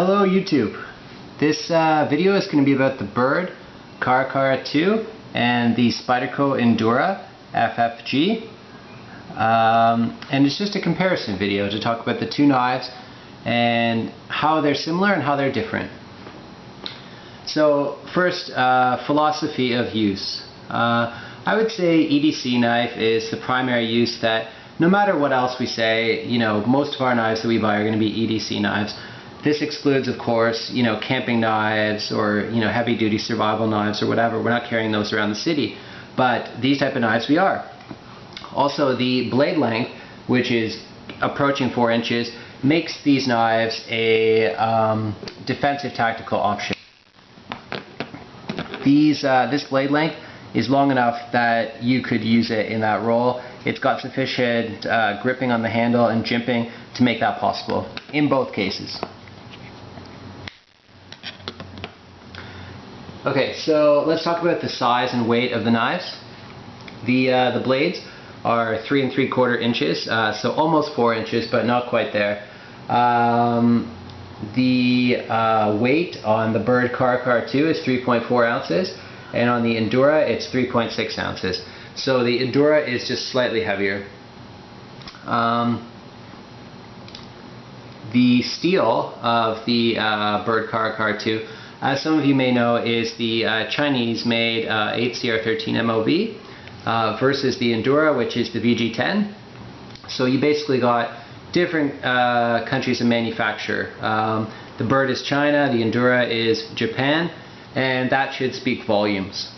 Hello YouTube. This video is going to be about the Byrd Cara Cara 2 and the Spyderco Endura FFG. And it's just a comparison video to talk about the two knives and how they're similar and how they're different. So first, philosophy of use. I would say EDC knife is the primary use that no matter what else we say, most of our knives that we buy are going to be EDC knives. This excludes, of course, camping knives or, heavy duty survival knives or whatever. We're not carrying those around the city, but these type of knives we are. Also, the blade length, which is approaching 4 inches, makes these knives a defensive tactical option. This blade length is long enough that you could use it in that role. It's got sufficient gripping on the handle and jimping to make that possible in both cases. Okay, so let's talk about the size and weight of the knives. The blades are 3 3/4 inches, so almost 4 inches, but not quite there. The weight on the Byrd Cara Cara 2 is 3.4 ounces, and on the Endura it's 3.6 ounces. So the Endura is just slightly heavier. The steel of the Byrd Cara Cara 2, as some of you may know, is the Chinese-made 8CR13 MOV versus the Endura, which is the VG10. So you basically got different countries of manufacture. The Byrd is China, the Endura is Japan, and that should speak volumes.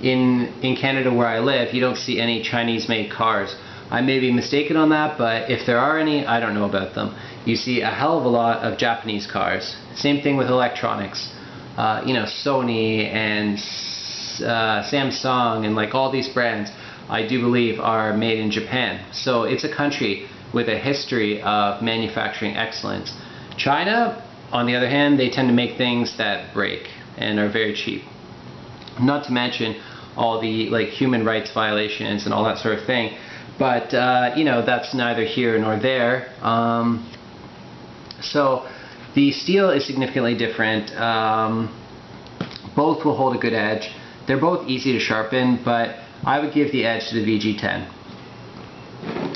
In Canada where I live, you don't see any Chinese-made cars. I may be mistaken on that, but if there are any, I don't know about them. You see a hell of a lot of Japanese cars. Same thing with electronics. Sony and Samsung and like all these brands, I do believe, are made in Japan. So it's a country with a history of manufacturing excellence. China, on the other hand, they tend to make things that break and are very cheap. Not to mention all the human rights violations and all that sort of thing. But that's neither here nor there. So the steel is significantly different. Both will hold a good edge. They're both easy to sharpen, but I would give the edge to the VG10.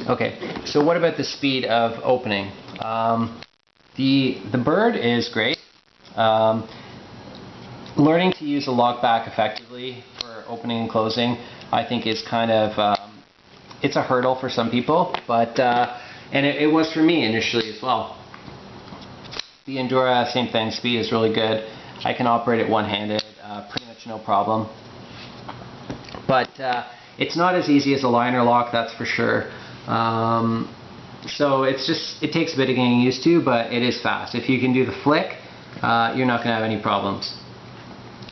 Okay, so what about the speed of opening? The Byrd is great. Learning to use a lockback effectively for opening and closing, I think, is kind of it's a hurdle for some people, but and it was for me initially as well. The Endura, same thing. Speed is really good. I can operate it one-handed, pretty much no problem. But it's not as easy as a liner lock, that's for sure. So it takes a bit of getting used to, but it is fast. If you can do the flick, you're not going to have any problems.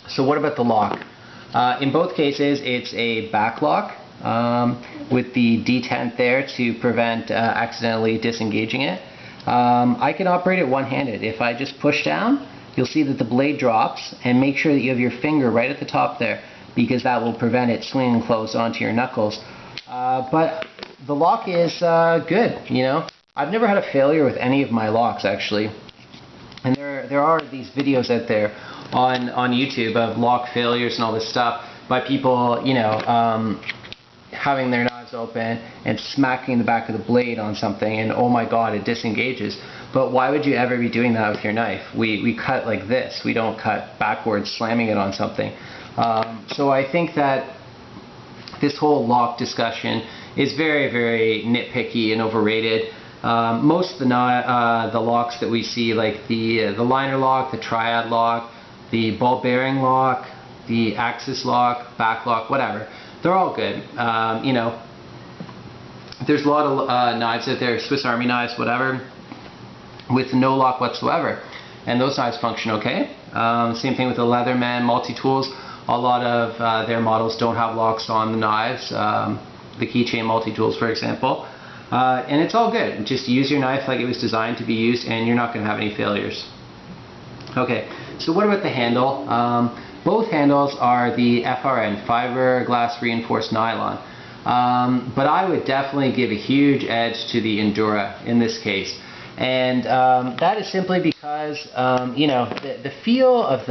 So what about the lock? In both cases, it's a back lock with the detent there to prevent accidentally disengaging it. I can operate it one-handed. If I just push down, you'll see that the blade drops, and make sure that you have your finger right at the top there, because that will prevent it swinging close onto your knuckles. But the lock is good, I've never had a failure with any of my locks, actually. And there are these videos out there on YouTube of lock failures and all this stuff by people, having their knives open and smacking the back of the blade on something, and oh my god, it disengages. But why would you ever be doing that with your knife? We cut like this. We don't cut backwards, slamming it on something. So I think that this whole lock discussion is very, very nitpicky and overrated. Most of the locks that we see, like the liner lock, the triad lock, the ball bearing lock, the axis lock, back lock, whatever, they're all good. There's a lot of knives out there, Swiss Army knives, whatever, with no lock whatsoever, and those knives function okay. Same thing with the Leatherman multi-tools. A lot of their models don't have locks on the knives, the keychain multi-tools, for example. And it's all good. Just use your knife like it was designed to be used, and you're not going to have any failures. Okay, so what about the handle? Both handles are the FRN, fiberglass reinforced nylon. But I would definitely give a huge edge to the Endura in this case. And that is simply because you know, the feel of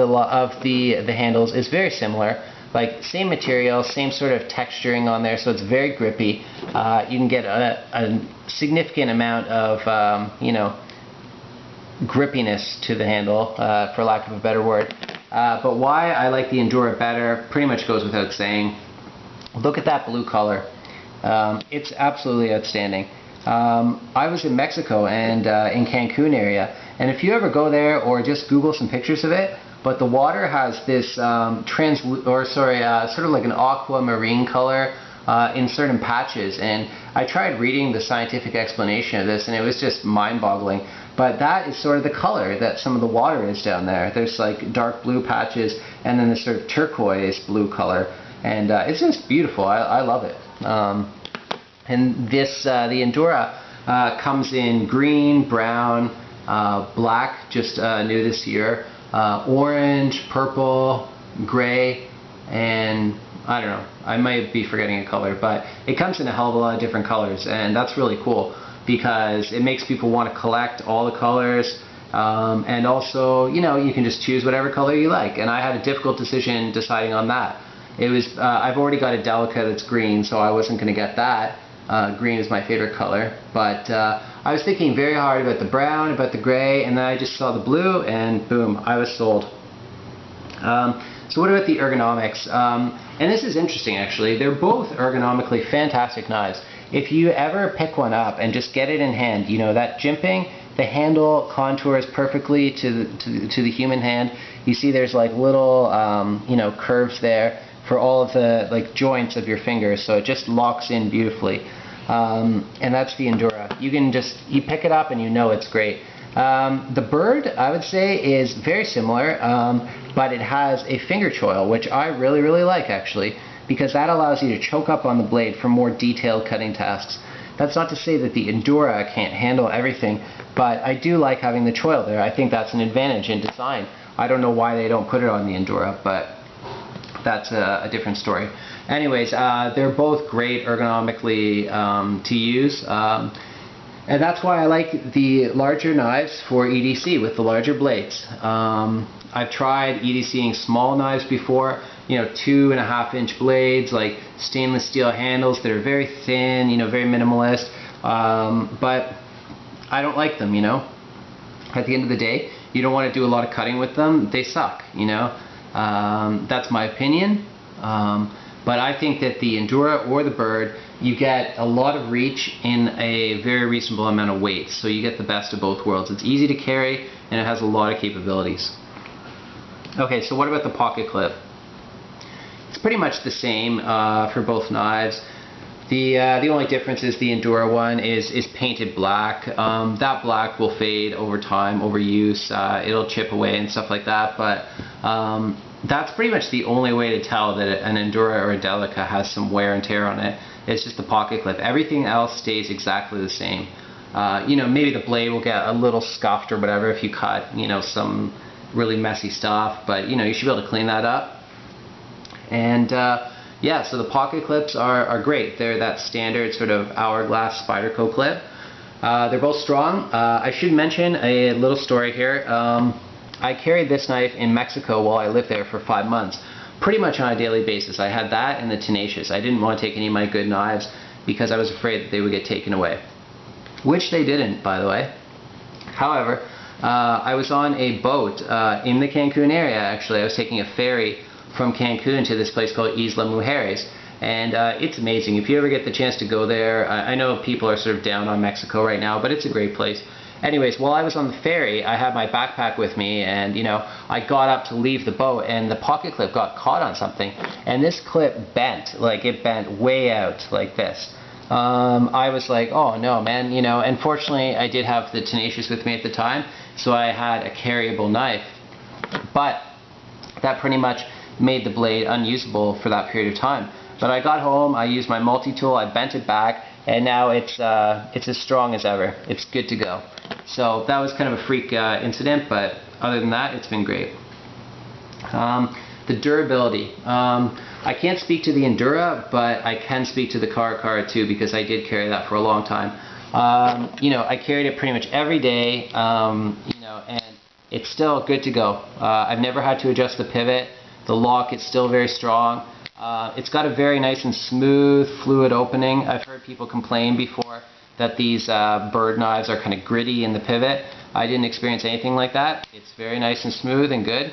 the handles is very similar. Like same material, same sort of texturing on there, so it's very grippy. You can get a significant amount of you know, grippiness to the handle, for lack of a better word. But why I like the Endura better pretty much goes without saying. Look at that blue color. It's absolutely outstanding. I was in Mexico and in Cancun area, and if you ever go there or just Google some pictures of it, but the water has this sort of like an aquamarine color in certain patches, and I tried reading the scientific explanation of this and it was just mind-boggling. But that is sort of the color that some of the water is down there. There's like dark blue patches and then this sort of turquoise blue color, and it's just beautiful. I love it. And this, the Endura comes in green, brown, black, just new this year, orange, purple, gray, and I don't know, I might be forgetting a color, but it comes in a hell of a lot of different colors, and that's really cool because it makes people want to collect all the colors, and also, you know, you can just choose whatever color you like, and I had a difficult decision deciding on that. It was, I've already got a Delica that's green, so I wasn't going to get that. Green is my favorite color, but I was thinking very hard about the brown, about the gray, and then I just saw the blue, and boom, I was sold. So what about the ergonomics? And this is interesting actually. They're both ergonomically fantastic knives. If you ever pick one up and just get it in hand, you know, that jimping, the handle contours perfectly to the human hand. You see there's like little you know, curves there for all of the like joints of your fingers, so it just locks in beautifully. And that's the Endura. You can just, you pick it up and you know it's great. The Byrd, I would say, is very similar, but it has a finger choil, which I really like actually, because that allows you to choke up on the blade for more detailed cutting tasks. That's not to say that the Endura can't handle everything, but I do like having the choil there. I think that's an advantage in design. I don't know why they don't put it on the Endura, but that's a different story. Anyways, they're both great ergonomically to use, and that's why I like the larger knives for EDC with the larger blades. I've tried EDCing small knives before, you know, 2.5-inch blades, like stainless steel handles that are very thin, you know, very minimalist, but I don't like them, you know. At the end of the day, you don't want to do a lot of cutting with them. They suck, you know. That's my opinion, but I think that the Endura or the Byrd, you get a lot of reach in a very reasonable amount of weight, so you get the best of both worlds. It's easy to carry and it has a lot of capabilities. Okay, so what about the pocket clip? It's pretty much the same for both knives. The only difference is the Endura one is painted black. That black will fade over time, over use. It'll chip away and stuff like that, but that's pretty much the only way to tell that an Endura or a Delica has some wear and tear on it. It's just the pocket clip. Everything else stays exactly the same. You know, maybe the blade will get a little scuffed or whatever if you cut, you know, some really messy stuff, but you know, you should be able to clean that up. And yeah, so the pocket clips are great. They're that standard sort of hourglass Spyderco clip. They're both strong. I should mention a little story here. I carried this knife in Mexico while I lived there for 5 months, pretty much on a daily basis. I had that and the Tenacious. I didn't want to take any of my good knives because I was afraid that they would get taken away, which they didn't, by the way. However, I was on a boat in the Cancun area, actually. I was taking a ferry from Cancun to this place called Isla Mujeres, and it's amazing. If you ever get the chance to go there, I know people are sort of down on Mexico right now, but it's a great place. Anyways, while I was on the ferry, I had my backpack with me, and you know, I got up to leave the boat and the pocket clip got caught on something, and this clip bent, like it bent way out like this. I was like, oh no, man, you know, and fortunately I did have the Tenacious with me at the time, so I had a carryable knife, but that pretty much made the blade unusable for that period of time. But I got home, I used my multi-tool, I bent it back, and now it's as strong as ever. It's good to go. So that was kind of a freak incident, but other than that, it's been great. The durability. I can't speak to the Endura, but I can speak to the Cara Cara 2 because I did carry that for a long time. You know, I carried it pretty much every day, you know, and it's still good to go. I've never had to adjust the pivot. The lock is still very strong. It's got a very nice and smooth fluid opening. I've heard people complain before that these Byrd knives are kind of gritty in the pivot. I didn't experience anything like that. It's very nice and smooth and good.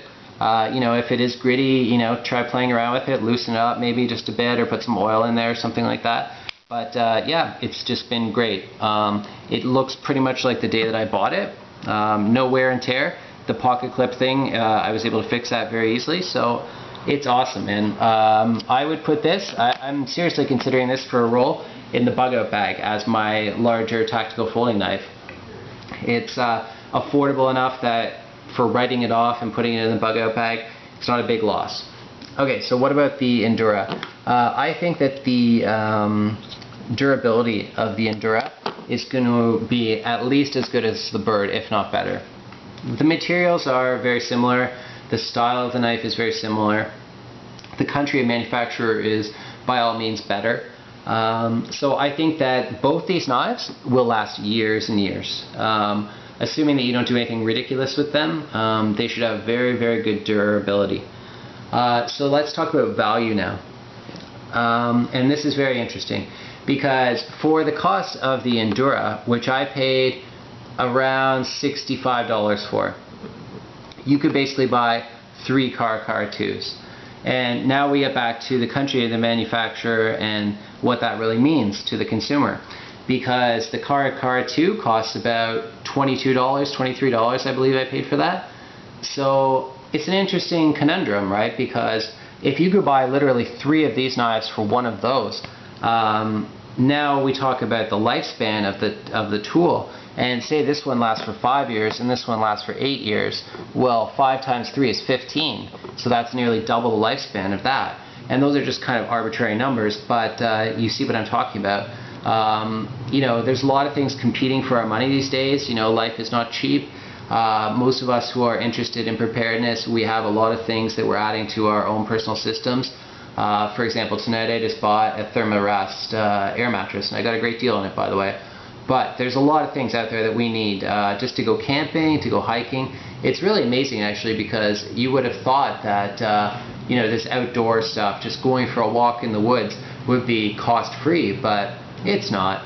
You know, if it is gritty, you know, try playing around with it, loosen it up maybe just a bit, or put some oil in there or something like that. But yeah, it's just been great. It looks pretty much like the day that I bought it. No wear and tear. The pocket clip thing, I was able to fix that very easily, so it's awesome. And I would put this, I'm seriously considering this for a roll in the bug out bag as my larger tactical folding knife. It's affordable enough that for writing it off and putting it in the bug out bag, it's not a big loss. Okay, so what about the Endura? I think that the durability of the Endura is going to be at least as good as the Byrd, if not better. The materials are very similar. The style of the knife is very similar. The country of manufacturer is by all means better. So I think that both these knives will last years and years. Assuming that you don't do anything ridiculous with them, they should have very, very good durability. So let's talk about value now. And this is very interesting because for the cost of the Endura, which I paid around $65 for, you could basically buy 3 Cara Cara 2s. And now we get back to the country of the manufacturer and what that really means to the consumer. Because the Cara Cara 2 costs about $22, $23, I believe I paid for that. So it's an interesting conundrum, right? Because if you could buy literally 3 of these knives for one of those, now we talk about the lifespan of the tool, and say this one lasts for 5 years and this one lasts for 8 years. Well, 5 times 3 is 15, so that's nearly double the lifespan of that. And those are just kind of arbitrary numbers, but you see what I'm talking about. You know, there's a lot of things competing for our money these days. You know, life is not cheap. Most of us who are interested in preparedness, we have a lot of things that we're adding to our own personal systems. For example, tonight I just bought a Thermarest air mattress, and I got a great deal on it, by the way. But there's a lot of things out there that we need just to go camping, to go hiking. It's really amazing, actually, because you would have thought that you know, this outdoor stuff, just going for a walk in the woods, would be cost-free, but it's not.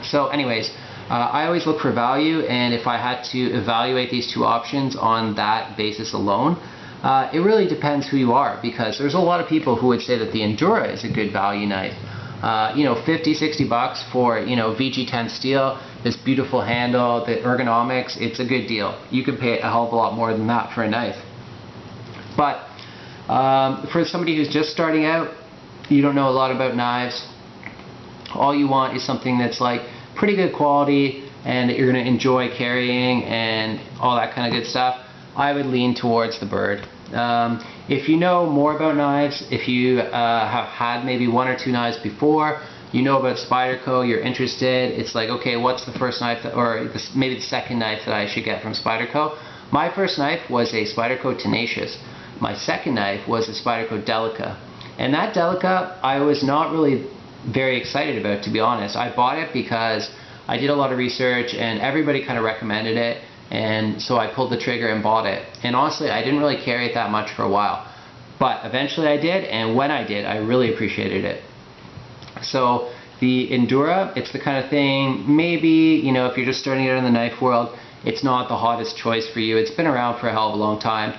So anyways, I always look for value, and if I had to evaluate these two options on that basis alone, it really depends who you are, because there's a lot of people who would say that the Endura is a good value knife. You know, 50, 60 bucks for, you know, VG10 steel, this beautiful handle, the ergonomics, it's a good deal. You could pay a hell of a lot more than that for a knife. But for somebody who's just starting out, you don't know a lot about knives, all you want is something that's like pretty good quality and that you're going to enjoy carrying and all that kind of good stuff, I would lean towards the Byrd. If you know more about knives, if you have had maybe 1 or 2 knives before, you know about Spyderco, you're interested, it's like, okay, what's the first knife that, or maybe the second knife that I should get from Spyderco? My first knife was a Spyderco Tenacious. My second knife was a Spyderco Delica. And that Delica I was not really very excited about, to be honest. I bought it because I did a lot of research and everybody kind of recommended it, and so I pulled the trigger and bought it. And honestly, I didn't really carry it that much for a while, but eventually I did, and when I did, I really appreciated it. So the Endura, it's the kind of thing, maybe, you know, if you're just starting out in the knife world, it's not the hottest choice for you. It's been around for a hell of a long time,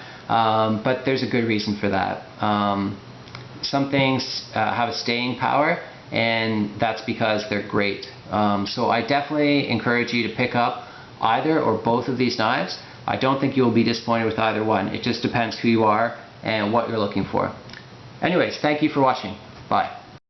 but there's a good reason for that. Some things have a staying power, and that's because they're great. So I definitely encourage you to pick up either or both of these knives. I don't think you'll be disappointed with either one. It just depends who you are and what you're looking for. Anyways, thank you for watching. Bye.